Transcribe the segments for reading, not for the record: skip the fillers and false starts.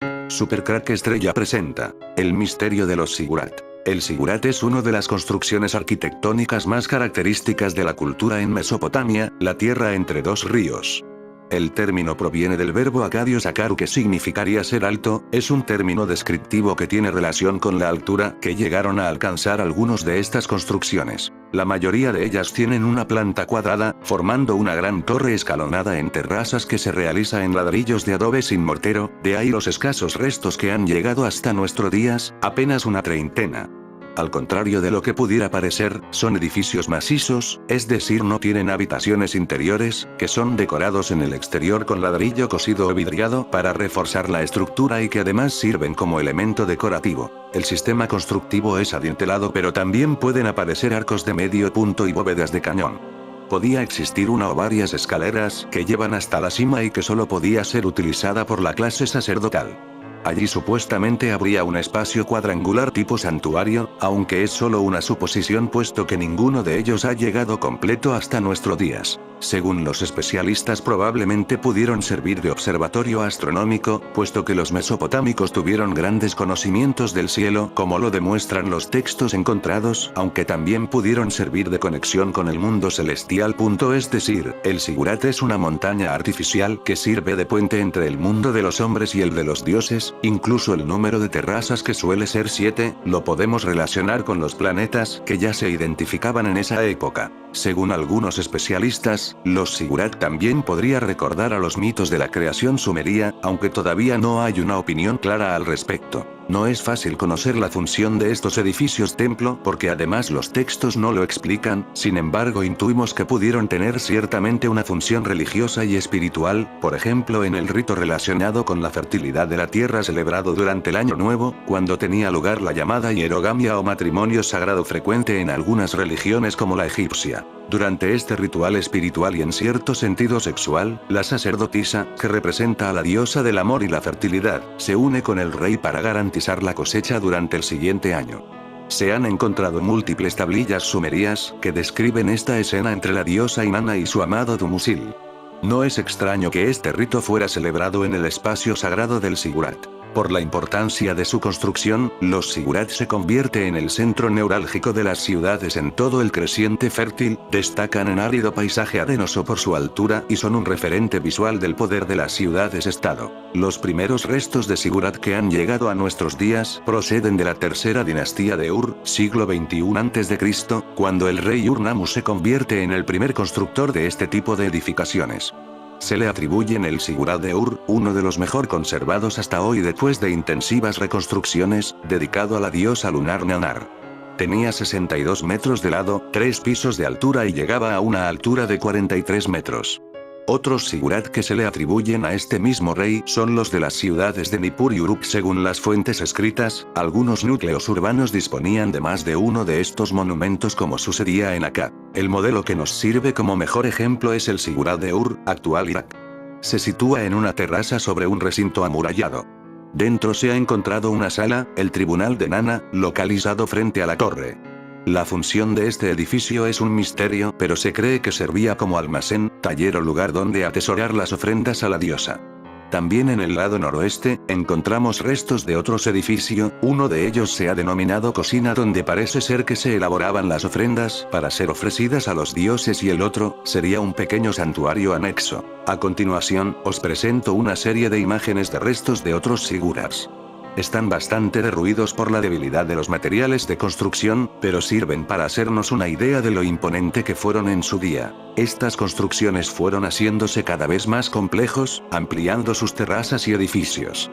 Supercrack Estrella presenta El misterio de los Zigurat. El Zigurat es una de las construcciones arquitectónicas más características de la cultura en Mesopotamia, la tierra entre dos ríos. El término proviene del verbo acadio sakaru, que significaría ser alto, es un término descriptivo que tiene relación con la altura que llegaron a alcanzar algunos de estas construcciones. La mayoría de ellas tienen una planta cuadrada, formando una gran torre escalonada en terrazas que se realiza en ladrillos de adobe sin mortero, de ahí los escasos restos que han llegado hasta nuestros días, apenas una treintena. Al contrario de lo que pudiera parecer, son edificios macizos, es decir, no tienen habitaciones interiores, que son decorados en el exterior con ladrillo cosido o vidriado para reforzar la estructura y que además sirven como elemento decorativo. El sistema constructivo es adintelado, pero también pueden aparecer arcos de medio punto y bóvedas de cañón. Podía existir una o varias escaleras que llevan hasta la cima y que solo podía ser utilizada por la clase sacerdotal. Allí supuestamente habría un espacio cuadrangular tipo santuario, aunque es solo una suposición puesto que ninguno de ellos ha llegado completo hasta nuestros días. Según los especialistas, probablemente pudieron servir de observatorio astronómico, puesto que los mesopotámicos tuvieron grandes conocimientos del cielo, como lo demuestran los textos encontrados, aunque también pudieron servir de conexión con el mundo celestial. Es decir, el Zigurat es una montaña artificial que sirve de puente entre el mundo de los hombres y el de los dioses. Incluso el número de terrazas, que suele ser 7, lo podemos relacionar con los planetas que ya se identificaban en esa época. Según algunos especialistas, los Zigurat también podría recordar a los mitos de la creación sumeria, aunque todavía no hay una opinión clara al respecto. No es fácil conocer la función de estos edificios templo porque además los textos no lo explican, sin embargo intuimos que pudieron tener ciertamente una función religiosa y espiritual, por ejemplo en el rito relacionado con la fertilidad de la tierra celebrado durante el Año Nuevo, cuando tenía lugar la llamada hierogamia o matrimonio sagrado frecuente en algunas religiones como la egipcia. Durante este ritual espiritual y en cierto sentido sexual, la sacerdotisa, que representa a la diosa del amor y la fertilidad, se une con el rey para garantizar la cosecha durante el siguiente año. Se han encontrado múltiples tablillas sumerias que describen esta escena entre la diosa Inanna y su amado Dumuzi. No es extraño que este rito fuera celebrado en el espacio sagrado del Zigurat. Por la importancia de su construcción, los Zigurat se convierte en el centro neurálgico de las ciudades en todo el creciente fértil, destacan en árido paisaje arenoso por su altura y son un referente visual del poder de las ciudades-estado. Los primeros restos de Zigurat que han llegado a nuestros días proceden de la tercera dinastía de Ur, siglo XXI a.C., cuando el rey Ur-Nammu se convierte en el primer constructor de este tipo de edificaciones. Se le atribuyen el Zigurat de Ur, uno de los mejor conservados hasta hoy después de intensivas reconstrucciones, dedicado a la diosa lunar Nannar. Tenía 62 metros de lado, 3 pisos de altura y llegaba a una altura de 43 metros. Otros Zigurat que se le atribuyen a este mismo rey son los de las ciudades de Nippur y Uruk. Según las fuentes escritas, algunos núcleos urbanos disponían de más de uno de estos monumentos, como sucedía en Akkad. El modelo que nos sirve como mejor ejemplo es el Zigurat de Ur, actual Irak. Se sitúa en una terraza sobre un recinto amurallado. Dentro se ha encontrado una sala, el tribunal de Nana, localizado frente a la torre. La función de este edificio es un misterio, pero se cree que servía como almacén, taller o lugar donde atesorar las ofrendas a la diosa. También en el lado noroeste, encontramos restos de otros edificios, uno de ellos se ha denominado cocina, donde parece ser que se elaboraban las ofrendas para ser ofrecidas a los dioses, y el otro sería un pequeño santuario anexo. A continuación, os presento una serie de imágenes de restos de otros Zigurats. Están bastante derruidos por la debilidad de los materiales de construcción, pero sirven para hacernos una idea de lo imponente que fueron en su día. Estas construcciones fueron haciéndose cada vez más complejos, ampliando sus terrazas y edificios.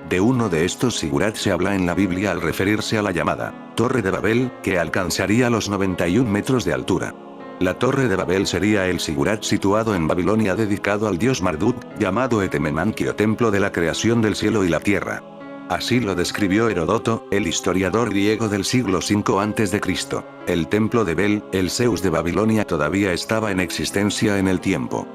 De uno de estos Zigurat se habla en la Biblia al referirse a la llamada Torre de Babel, que alcanzaría los 91 metros de altura. La Torre de Babel sería el Zigurat situado en Babilonia dedicado al dios Marduk, llamado Etemenanki o templo de la creación del cielo y la tierra. Así lo describió Heródoto, el historiador griego del siglo V a.C. El templo de Bel, el Zeus de Babilonia, todavía estaba en existencia en el tiempo.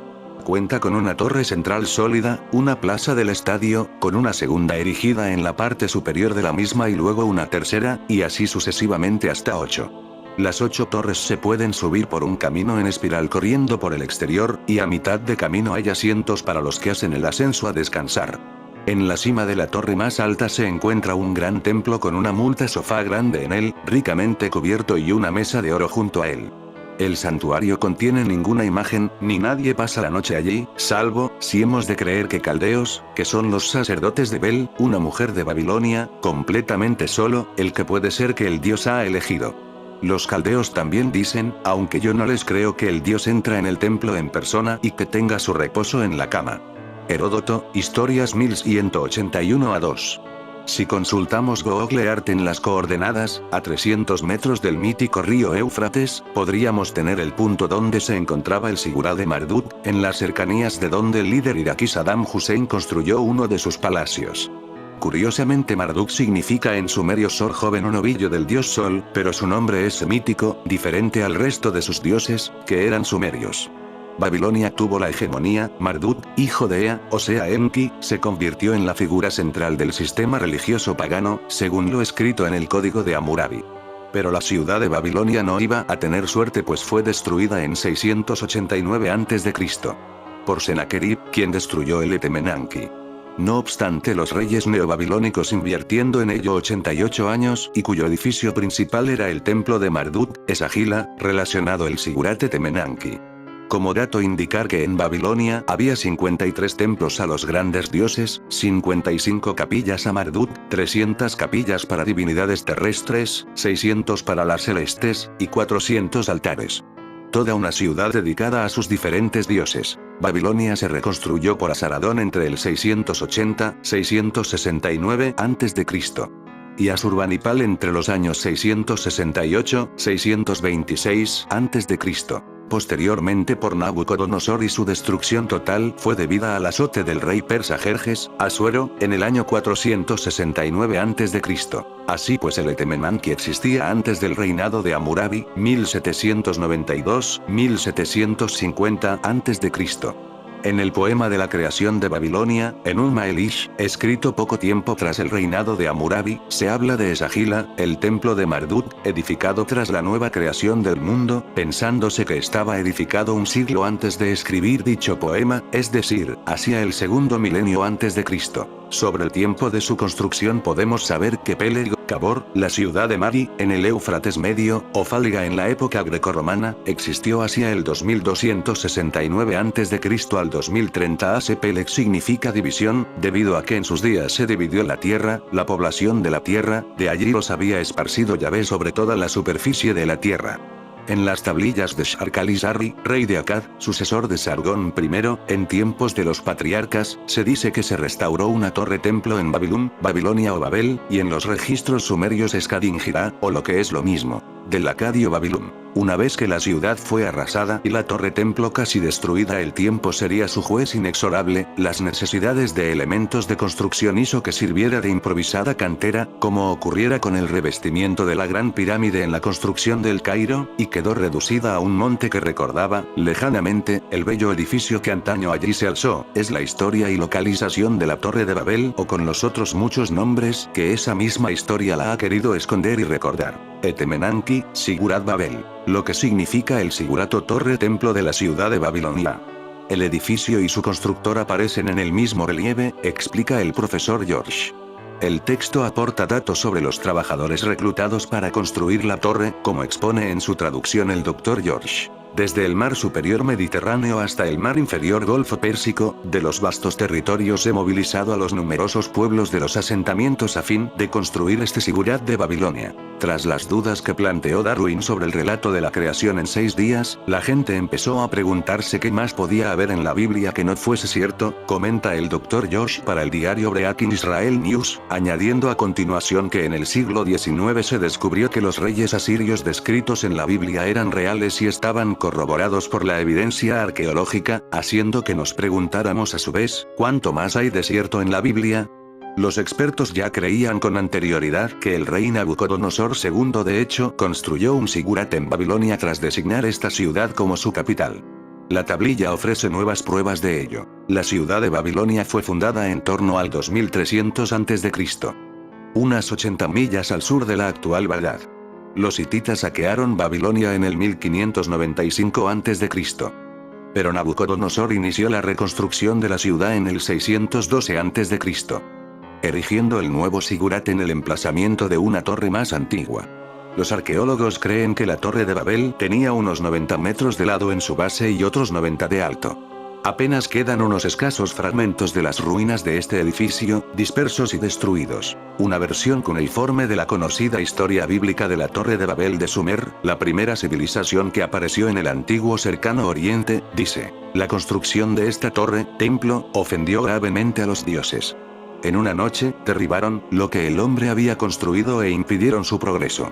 Cuenta con una torre central sólida, una plaza del estadio, con una segunda erigida en la parte superior de la misma y luego una tercera, y así sucesivamente hasta 8. Las 8 torres se pueden subir por un camino en espiral corriendo por el exterior, y a mitad de camino hay asientos para los que hacen el ascenso a descansar. En la cima de la torre más alta se encuentra un gran templo con una multa sofá grande en él, ricamente cubierto y una mesa de oro junto a él. El santuario contiene ninguna imagen, ni nadie pasa la noche allí, salvo, si hemos de creer que caldeos, que son los sacerdotes de Bel, una mujer de Babilonia, completamente solo, el que puede ser que el dios ha elegido. Los caldeos también dicen, aunque yo no les creo, que el dios entra en el templo en persona y que tenga su reposo en la cama. Heródoto, Historias 1181-2. Si consultamos Google Earth en las coordenadas, a 300 metros del mítico río Éufrates, podríamos tener el punto donde se encontraba el Sigurá de Marduk, en las cercanías de donde el líder iraquí Saddam Hussein construyó uno de sus palacios. Curiosamente Marduk significa en sumerio Sor joven o novillo del dios Sol, pero su nombre es semítico, diferente al resto de sus dioses, que eran sumerios. Babilonia tuvo la hegemonía, Marduk, hijo de Ea, o sea Enki, se convirtió en la figura central del sistema religioso pagano, según lo escrito en el Código de Hammurabi. Pero la ciudad de Babilonia no iba a tener suerte, pues fue destruida en 689 a.C. por Sennacherib, quien destruyó el Etemenanki. No obstante, los reyes neobabilónicos, invirtiendo en ello 88 años, y cuyo edificio principal era el templo de Marduk, Esagila, relacionado el Sigurat Etemenanki. Como dato indicar que en Babilonia había 53 templos a los grandes dioses, 55 capillas a Marduk, 300 capillas para divinidades terrestres, 600 para las celestes, y 400 altares. Toda una ciudad dedicada a sus diferentes dioses. Babilonia se reconstruyó por Asaradón entre el 680-669 a.C. y Asurbanipal entre los años 668-626 a.C. Posteriormente por Nabucodonosor, y su destrucción total fue debida al azote del rey persa Jerjes, Asuero, en el año 469 a.C. Así pues el Etemenanki existía antes del reinado de Hammurabi, 1792-1750 a.C. En el poema de la creación de Babilonia, Enuma Elish, escrito poco tiempo tras el reinado de Hammurabi, se habla de Esagila, el templo de Marduk, edificado tras la nueva creación del mundo, pensándose que estaba edificado un siglo antes de escribir dicho poema, es decir, hacia el segundo milenio antes de Cristo. Sobre el tiempo de su construcción podemos saber que Peleg, Cabor, la ciudad de Mari, en el Éufrates medio, o Fálga en la época grecorromana, existió hacia el 2269 a.C. al 2030 AC. Peleg significa división, debido a que en sus días se dividió la tierra, la población de la tierra, de allí los había esparcido Yahvé sobre toda la superficie de la tierra. En las tablillas de Sharkali-Sarri, rey de Akkad, sucesor de Sargón I, en tiempos de los patriarcas, se dice que se restauró una torre-templo en Babilón, Babilonia o Babel, y en los registros sumerios es Kadinjirá, o lo que es lo mismo, del Acadio Babilón. Una vez que la ciudad fue arrasada y la torre-templo casi destruida, el tiempo sería su juez inexorable. Las necesidades de elementos de construcción hizo que sirviera de improvisada cantera, como ocurriera con el revestimiento de la Gran Pirámide en la construcción del Cairo, y quedó reducida a un monte que recordaba, lejanamente, el bello edificio que antaño allí se alzó. Es la historia y localización de la Torre de Babel, o con los otros muchos nombres que esa misma historia la ha querido esconder y recordar. Etemenanki, Sigurat Babel. Lo que significa el Sigurat o torre templo de la ciudad de Babilonia. El edificio y su constructor aparecen en el mismo relieve, explica el profesor George. El texto aporta datos sobre los trabajadores reclutados para construir la torre, como expone en su traducción el Dr. George. Desde el mar superior Mediterráneo hasta el mar inferior Golfo Pérsico, de los vastos territorios he movilizado a los numerosos pueblos de los asentamientos a fin de construir este Sigurat de Babilonia. Tras las dudas que planteó Darwin sobre el relato de la creación en 6 días, la gente empezó a preguntarse qué más podía haber en la Biblia que no fuese cierto, comenta el Dr. Josh para el diario Breaking Israel News, añadiendo a continuación que en el siglo XIX se descubrió que los reyes asirios descritos en la Biblia eran reales y estaban corroborados por la evidencia arqueológica, haciendo que nos preguntáramos a su vez, ¿cuánto más hay de cierto en la Biblia? Los expertos ya creían con anterioridad que el rey Nabucodonosor II de hecho construyó un Sigurat en Babilonia tras designar esta ciudad como su capital. La tablilla ofrece nuevas pruebas de ello. La ciudad de Babilonia fue fundada en torno al 2300 a.C. Unas 80 millas al sur de la actual Bagdad. Los hititas saquearon Babilonia en el 1595 a.C. Pero Nabucodonosor inició la reconstrucción de la ciudad en el 612 a.C., erigiendo el nuevo sigurat en el emplazamiento de una torre más antigua. Los arqueólogos creen que la Torre de Babel tenía unos 90 metros de lado en su base y otros 90 de alto. Apenas quedan unos escasos fragmentos de las ruinas de este edificio, dispersos y destruidos. Una versión cuneiforme de la conocida historia bíblica de la Torre de Babel de Sumer, la primera civilización que apareció en el antiguo Cercano Oriente, dice: la construcción de esta torre, templo, ofendió gravemente a los dioses. En una noche, derribaron lo que el hombre había construido e impidieron su progreso.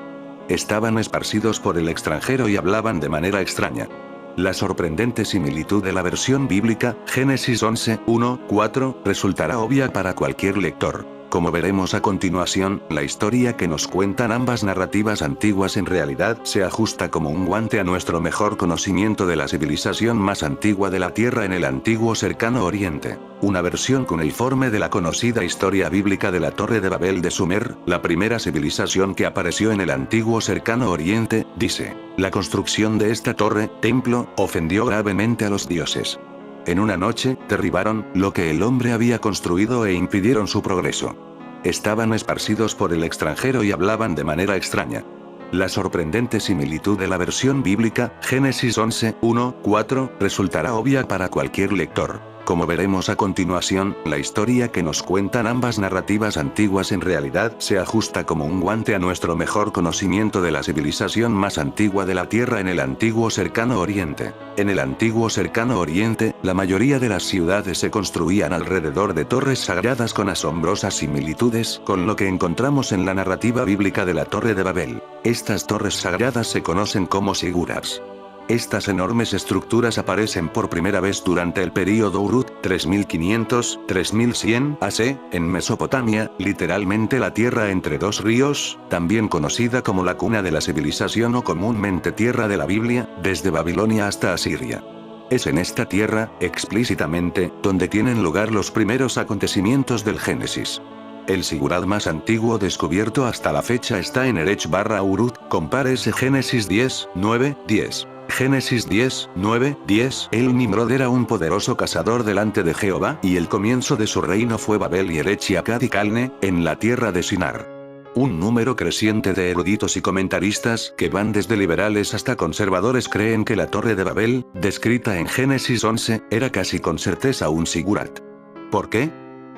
Estaban esparcidos por el extranjero y hablaban de manera extraña. La sorprendente similitud de la versión bíblica, Génesis 11, 1, 4, resultará obvia para cualquier lector. Como veremos a continuación, la historia que nos cuentan ambas narrativas antiguas en realidad se ajusta como un guante a nuestro mejor conocimiento de la civilización más antigua de la Tierra en el antiguo Cercano Oriente. Una versión cuneiforme de la conocida historia bíblica de la Torre de Babel de Sumer, la primera civilización que apareció en el antiguo Cercano Oriente, dice: la construcción de esta torre, templo, ofendió gravemente a los dioses. En una noche, derribaron lo que el hombre había construido e impidieron su progreso. Estaban esparcidos por el extranjero y hablaban de manera extraña. La sorprendente similitud de la versión bíblica, Génesis 11, 1, 4, resultará obvia para cualquier lector. Como veremos a continuación, la historia que nos cuentan ambas narrativas antiguas en realidad se ajusta como un guante a nuestro mejor conocimiento de la civilización más antigua de la Tierra en el antiguo Cercano Oriente. En el antiguo Cercano Oriente, la mayoría de las ciudades se construían alrededor de torres sagradas con asombrosas similitudes con lo que encontramos en la narrativa bíblica de la Torre de Babel. Estas torres sagradas se conocen como sigurats. Estas enormes estructuras aparecen por primera vez durante el período Uruk, 3500-3100 AC, en Mesopotamia, literalmente la tierra entre dos ríos, también conocida como la cuna de la civilización o comúnmente tierra de la Biblia, desde Babilonia hasta Asiria. Es en esta tierra, explícitamente, donde tienen lugar los primeros acontecimientos del Génesis. El sigurat más antiguo descubierto hasta la fecha está en Erech-Uruk, compárese Génesis 10, 9, 10. Génesis 10, 9, 10. El Nimrod era un poderoso cazador delante de Jehová, y el comienzo de su reino fue Babel y Erech y Akkad y Calne, en la tierra de Sinar. Un número creciente de eruditos y comentaristas, que van desde liberales hasta conservadores, creen que la Torre de Babel, descrita en Génesis 11, era casi con certeza un sigurat. ¿Por qué?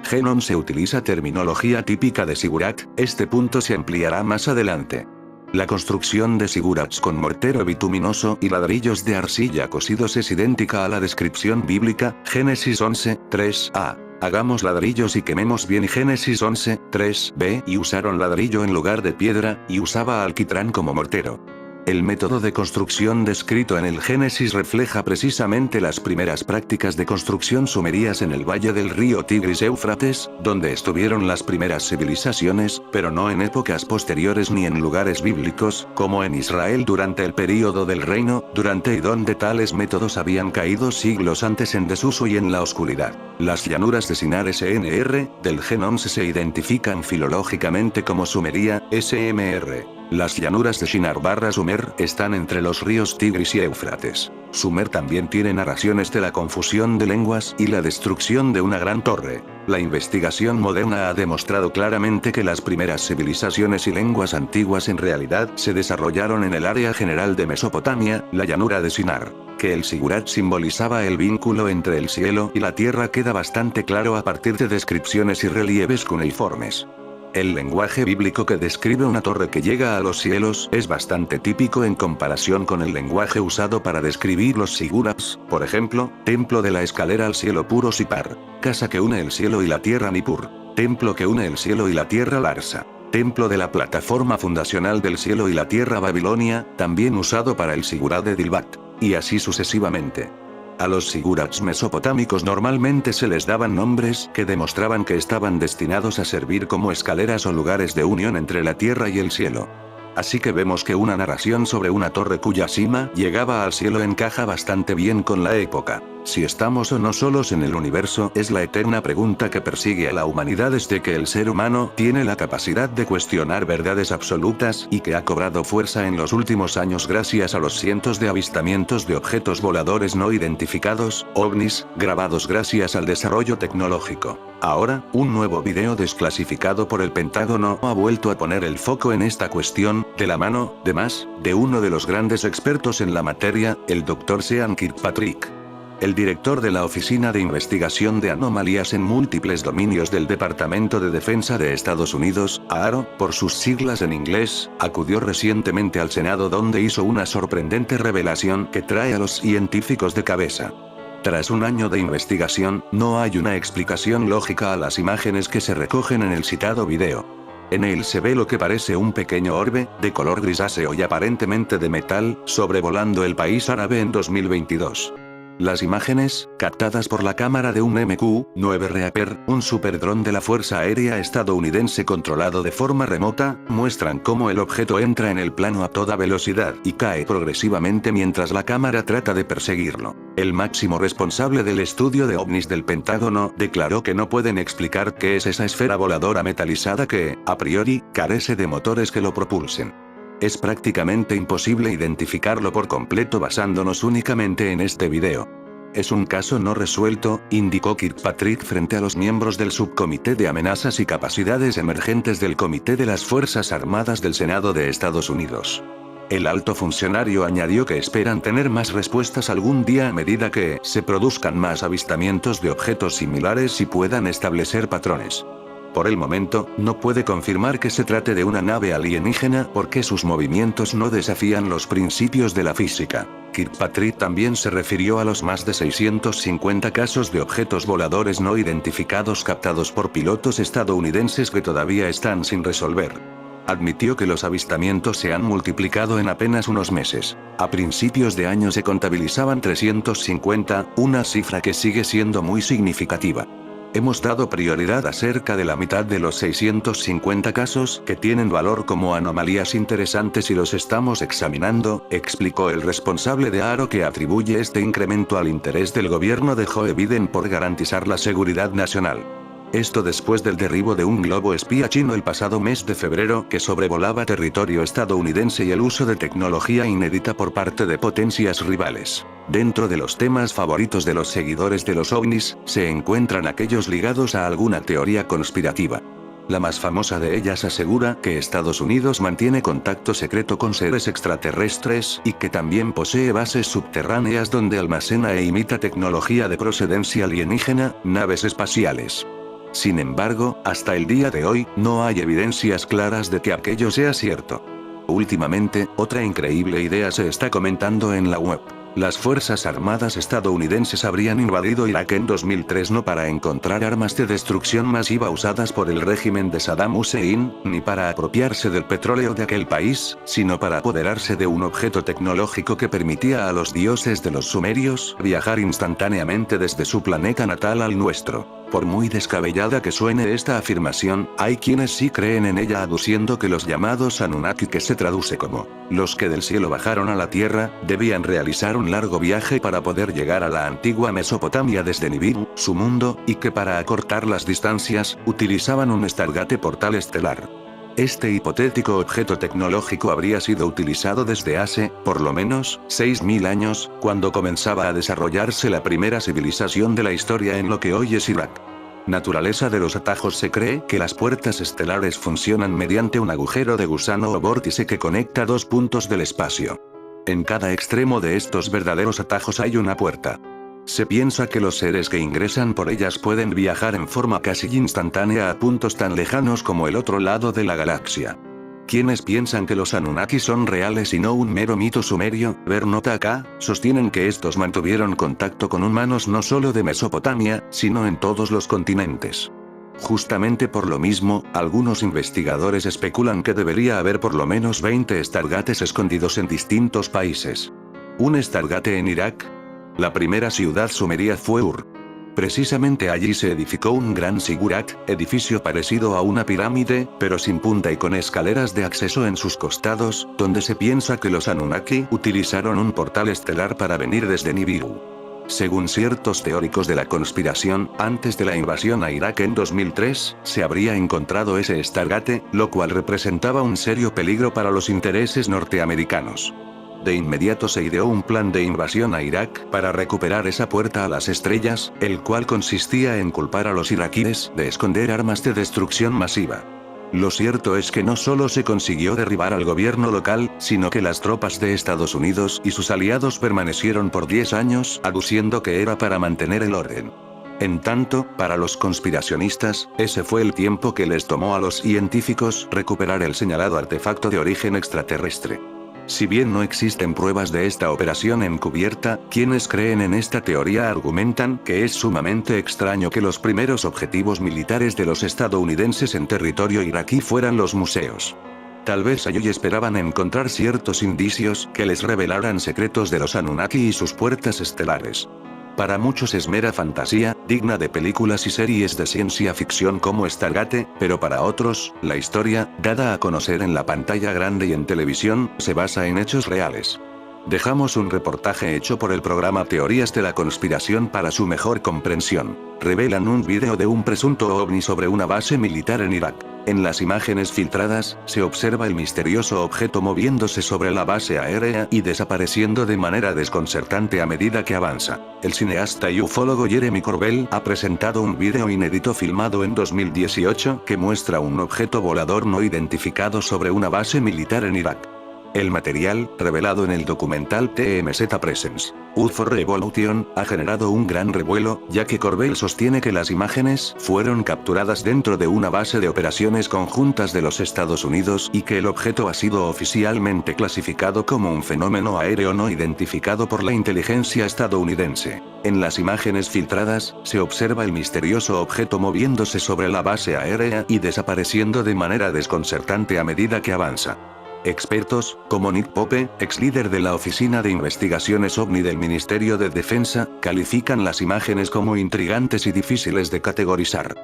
Gen 11 utiliza terminología típica de sigurat, este punto se ampliará más adelante. La construcción de sigurats con mortero bituminoso y ladrillos de arcilla cocidos es idéntica a la descripción bíblica, Génesis 11, 3a. Hagamos ladrillos y quememos bien. Génesis 11, 3b. Y usaron ladrillo en lugar de piedra, y usaba alquitrán como mortero. El método de construcción descrito en el Génesis refleja precisamente las primeras prácticas de construcción sumerias en el valle del río Tigris-Éufrates, donde estuvieron las primeras civilizaciones, pero no en épocas posteriores ni en lugares bíblicos, como en Israel durante el período del reino, durante y donde tales métodos habían caído siglos antes en desuso y en la oscuridad. Las llanuras de Sinar SNR, del Gen 11 se identifican filológicamente como Sumería, SMR. Las llanuras de Shinar/Sumer están entre los ríos Tigris y Éufrates. Sumer también tiene narraciones de la confusión de lenguas y la destrucción de una gran torre. La investigación moderna ha demostrado claramente que las primeras civilizaciones y lenguas antiguas en realidad se desarrollaron en el área general de Mesopotamia, la llanura de Sinar. Que el sigurat simbolizaba el vínculo entre el cielo y la tierra queda bastante claro a partir de descripciones y relieves cuneiformes. El lenguaje bíblico que describe una torre que llega a los cielos es bastante típico en comparación con el lenguaje usado para describir los sigurats, por ejemplo, templo de la escalera al cielo puro Sipar, casa que une el cielo y la tierra Nippur, templo que une el cielo y la tierra Larsa, templo de la plataforma fundacional del cielo y la tierra Babilonia, también usado para el sigurat de Dilbat, y así sucesivamente. A los sigurats mesopotámicos normalmente se les daban nombres que demostraban que estaban destinados a servir como escaleras o lugares de unión entre la tierra y el cielo. Así que vemos que una narración sobre una torre cuya cima llegaba al cielo encaja bastante bien con la época. Si estamos o no solos en el universo es la eterna pregunta que persigue a la humanidad desde que el ser humano tiene la capacidad de cuestionar verdades absolutas y que ha cobrado fuerza en los últimos años gracias a los cientos de avistamientos de objetos voladores no identificados, ovnis, grabados gracias al desarrollo tecnológico. Ahora, un nuevo video desclasificado por el Pentágono ha vuelto a poner el foco en esta cuestión, de la mano, de uno de los grandes expertos en la materia, el Dr. Sean Kirkpatrick. El director de la Oficina de Investigación de Anomalías en Múltiples Dominios del Departamento de Defensa de Estados Unidos, AARO, por sus siglas en inglés, acudió recientemente al Senado donde hizo una sorprendente revelación que trae a los científicos de cabeza. Tras un año de investigación, no hay una explicación lógica a las imágenes que se recogen en el citado video. En él se ve lo que parece un pequeño orbe, de color grisáceo y aparentemente de metal, sobrevolando el país árabe en 2022. Las imágenes, captadas por la cámara de un MQ-9 Reaper, un superdrón de la Fuerza Aérea estadounidense controlado de forma remota, muestran cómo el objeto entra en el plano a toda velocidad y cae progresivamente mientras la cámara trata de perseguirlo. El máximo responsable del estudio de ovnis del Pentágono declaró que no pueden explicar qué es esa esfera voladora metalizada que, a priori, carece de motores que lo propulsen. Es prácticamente imposible identificarlo por completo basándonos únicamente en este video. Es un caso no resuelto, indicó Kirkpatrick frente a los miembros del Subcomité de Amenazas y Capacidades Emergentes del Comité de las Fuerzas Armadas del Senado de Estados Unidos. El alto funcionario añadió que esperan tener más respuestas algún día a medida que se produzcan más avistamientos de objetos similares y puedan establecer patrones. Por el momento, no puede confirmar que se trate de una nave alienígena porque sus movimientos no desafían los principios de la física. Kirkpatrick también se refirió a los más de 650 casos de objetos voladores no identificados captados por pilotos estadounidenses que todavía están sin resolver. Admitió que los avistamientos se han multiplicado en apenas unos meses. A principios de año se contabilizaban 350, una cifra que sigue siendo muy significativa. Hemos dado prioridad a cerca de la mitad de los 650 casos que tienen valor como anomalías interesantes y los estamos examinando, explicó el responsable de AARO que atribuye este incremento al interés del gobierno de Joe Biden por garantizar la seguridad nacional. Esto después del derribo de un globo espía chino el pasado mes de febrero que sobrevolaba territorio estadounidense y el uso de tecnología inédita por parte de potencias rivales. Dentro de los temas favoritos de los seguidores de los ovnis, se encuentran aquellos ligados a alguna teoría conspirativa. La más famosa de ellas asegura que Estados Unidos mantiene contacto secreto con seres extraterrestres y que también posee bases subterráneas donde almacena e imita tecnología de procedencia alienígena, naves espaciales. Sin embargo, hasta el día de hoy, no hay evidencias claras de que aquello sea cierto. Últimamente, otra increíble idea se está comentando en la web. Las Fuerzas Armadas estadounidenses habrían invadido Irak en 2003 no para encontrar armas de destrucción masiva usadas por el régimen de Saddam Hussein, ni para apropiarse del petróleo de aquel país, sino para apoderarse de un objeto tecnológico que permitía a los dioses de los sumerios viajar instantáneamente desde su planeta natal al nuestro. Por muy descabellada que suene esta afirmación, hay quienes sí creen en ella aduciendo que los llamados Anunnaki, que se traduce como los que del cielo bajaron a la tierra, debían realizar un largo viaje para poder llegar a la antigua Mesopotamia desde Nibiru, su mundo, y que para acortar las distancias, utilizaban un Stargate portal estelar. Este hipotético objeto tecnológico habría sido utilizado desde hace, por lo menos, 6.000 años, cuando comenzaba a desarrollarse la primera civilización de la historia en lo que hoy es Irak. Naturaleza de los atajos. Se cree que las puertas estelares funcionan mediante un agujero de gusano o vórtice que conecta dos puntos del espacio. En cada extremo de estos verdaderos atajos hay una puerta. Se piensa que los seres que ingresan por ellas pueden viajar en forma casi instantánea a puntos tan lejanos como el otro lado de la galaxia. Quienes piensan que los Anunnaki son reales y no un mero mito sumerio, ver nota acá, sostienen que estos mantuvieron contacto con humanos no solo de Mesopotamia, sino en todos los continentes. Justamente por lo mismo, algunos investigadores especulan que debería haber por lo menos 20 Stargates escondidos en distintos países. ¿Un Stargate en Irak? La primera ciudad sumeria fue Ur. Precisamente allí se edificó un gran zigurat, edificio parecido a una pirámide, pero sin punta y con escaleras de acceso en sus costados, donde se piensa que los Anunnaki utilizaron un portal estelar para venir desde Nibiru. Según ciertos teóricos de la conspiración, antes de la invasión a Irak en 2003, se habría encontrado ese Stargate, lo cual representaba un serio peligro para los intereses norteamericanos. De inmediato se ideó un plan de invasión a Irak para recuperar esa puerta a las estrellas, el cual consistía en culpar a los iraquíes de esconder armas de destrucción masiva. Lo cierto es que no solo se consiguió derribar al gobierno local, sino que las tropas de Estados Unidos y sus aliados permanecieron por 10 años, aduciendo que era para mantener el orden. En tanto, para los conspiracionistas, ese fue el tiempo que les tomó a los científicos recuperar el señalado artefacto de origen extraterrestre. Si bien no existen pruebas de esta operación encubierta, quienes creen en esta teoría argumentan que es sumamente extraño que los primeros objetivos militares de los estadounidenses en territorio iraquí fueran los museos. Tal vez allí esperaban encontrar ciertos indicios que les revelaran secretos de los Anunnaki y sus puertas estelares. Para muchos es mera fantasía, digna de películas y series de ciencia ficción como Stargate, pero para otros, la historia, dada a conocer en la pantalla grande y en televisión, se basa en hechos reales. Dejamos un reportaje hecho por el programa Teorías de la Conspiración para su mejor comprensión. Revelan un video de un presunto ovni sobre una base militar en Irak. En las imágenes filtradas, se observa el misterioso objeto moviéndose sobre la base aérea y desapareciendo de manera desconcertante a medida que avanza. El cineasta y ufólogo Jeremy Corbell ha presentado un video inédito filmado en 2018 que muestra un objeto volador no identificado sobre una base militar en Irak. El material, revelado en el documental TMZ Presents, UFO Revolution, ha generado un gran revuelo, ya que Corbell sostiene que las imágenes fueron capturadas dentro de una base de operaciones conjuntas de los Estados Unidos y que el objeto ha sido oficialmente clasificado como un fenómeno aéreo no identificado por la inteligencia estadounidense. En las imágenes filtradas, se observa el misterioso objeto moviéndose sobre la base aérea y desapareciendo de manera desconcertante a medida que avanza. Expertos, como Nick Pope, ex líder de la Oficina de Investigaciones OVNI del Ministerio de Defensa, califican las imágenes como intrigantes y difíciles de categorizar.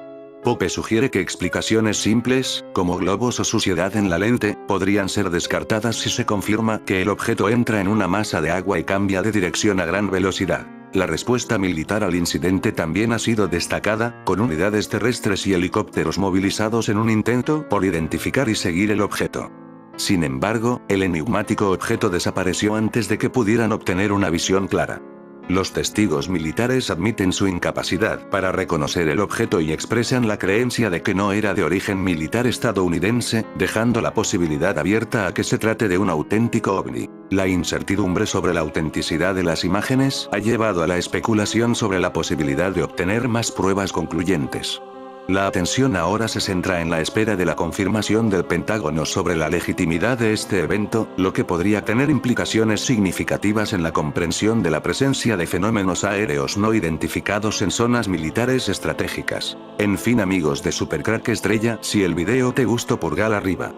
Pope sugiere que explicaciones simples, como globos o suciedad en la lente, podrían ser descartadas si se confirma que el objeto entra en una masa de agua y cambia de dirección a gran velocidad. La respuesta militar al incidente también ha sido destacada, con unidades terrestres y helicópteros movilizados en un intento por identificar y seguir el objeto. Sin embargo, el enigmático objeto desapareció antes de que pudieran obtener una visión clara. Los testigos militares admiten su incapacidad para reconocer el objeto y expresan la creencia de que no era de origen militar estadounidense, dejando la posibilidad abierta a que se trate de un auténtico ovni. La incertidumbre sobre la autenticidad de las imágenes ha llevado a la especulación sobre la posibilidad de obtener más pruebas concluyentes. La atención ahora se centra en la espera de la confirmación del Pentágono sobre la legitimidad de este evento, lo que podría tener implicaciones significativas en la comprensión de la presencia de fenómenos aéreos no identificados en zonas militares estratégicas. En fin, amigos de Supercrack Estrella, si el video te gustó, pulgar arriba.